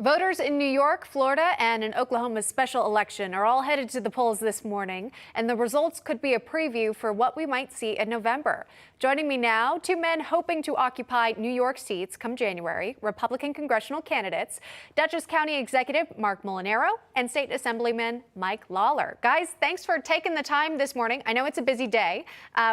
Voters in New York, Florida, and an Oklahoma special election are all headed to the polls this morning, and the results could be a preview for what we might see in November. Joining me now, two men hoping to occupy New York seats come January, Republican congressional candidates, Dutchess County Executive Marc Molinaro and State Assemblyman Mike Lawler. Guys, thanks for taking the time this morning. I know it's a busy day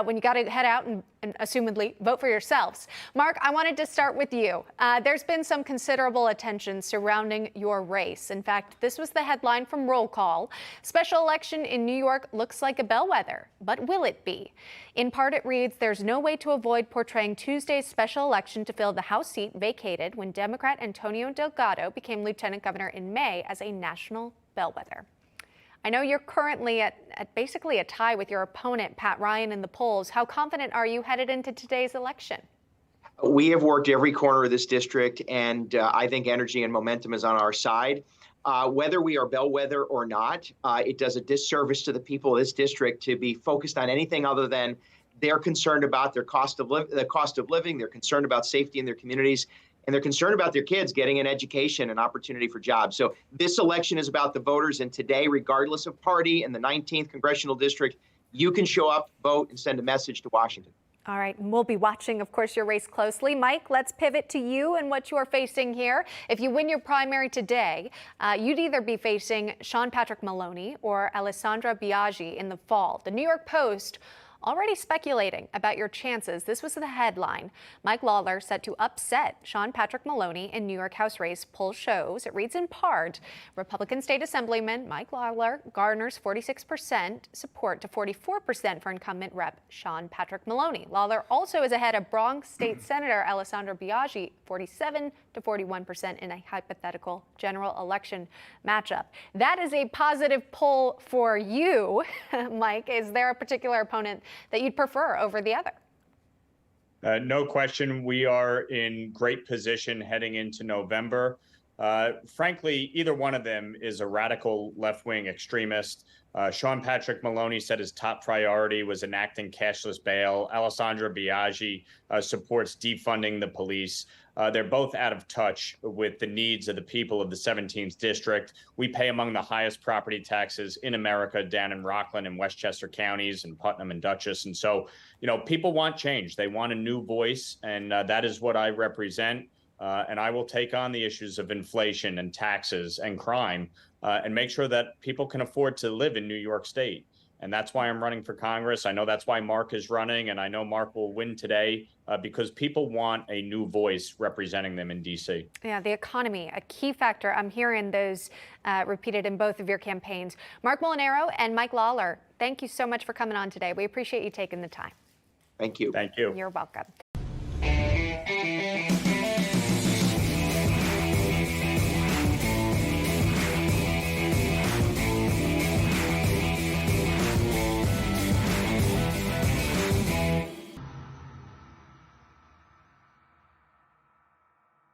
when you got to head out and assumedly vote for yourselves. Marc, I wanted to start with you. There's been some considerable attention surrounding your race. In fact, this was the headline from Roll Call. Special election in New York looks like a bellwether, but will it be? In part, it reads, there's no way to avoid portraying Tuesday's special election to fill the House seat vacated when Democrat Antonio Delgado became lieutenant governor in May as a national bellwether. I know you're currently at basically a tie with your opponent, Pat Ryan, in the polls. How confident are you headed into today's election? We have worked every corner of this district, and I think energy and momentum is on our side. Whether we are bellwether or not, it does a disservice to the people of this district to be focused on anything other than they're concerned about their cost of living, they're concerned about safety in their communities, and they're concerned about their kids getting an education and opportunity for jobs. So this election is about the voters, and today, regardless of party, in the 19th Congressional District, you can show up, vote, and send a message to Washington. All right, and we'll be watching, of course, your race closely. Mike, let's pivot to you and what you are facing here. If you win your primary today, you'd either be facing Sean Patrick Maloney or Alessandra Biaggi in the fall. The New York Post already speculating about your chances. This was the headline. Mike Lawler set to upset Sean Patrick Maloney in New York House race. Poll shows. It reads in part, Republican State Assemblyman Mike Lawler garners 46% support to 44% for incumbent Rep. Sean Patrick Maloney. Lawler also is ahead of Bronx State Senator Alessandra Biaggi, 47 to 41% in a hypothetical general election matchup. That is a positive poll for you, Mike. Is there a particular opponent that you'd prefer over the other? No question. We are in great position heading into November. Frankly, either one of them is a radical left-wing extremist. Sean Patrick Maloney said his top priority was enacting cashless bail. Alessandra Biaggi supports defunding the police. They're both out of touch with the needs of the people of the 17th district. We pay among the highest property taxes in America down in Rockland and Westchester counties and Putnam and Dutchess. And so, people want change. They want a new voice, and that is what I represent. And I will take on the issues of inflation and taxes and crime and make sure that people can afford to live in New York State. And that's why I'm running for Congress. I know that's why Marc is running, and I know Marc will win today because people want a new voice representing them in D.C. Yeah, the economy, a key factor. I'm hearing those repeated in both of your campaigns. Marc Molinaro and Mike Lawler, thank you so much for coming on today. We appreciate you taking the time. Thank you. Thank you. You're welcome.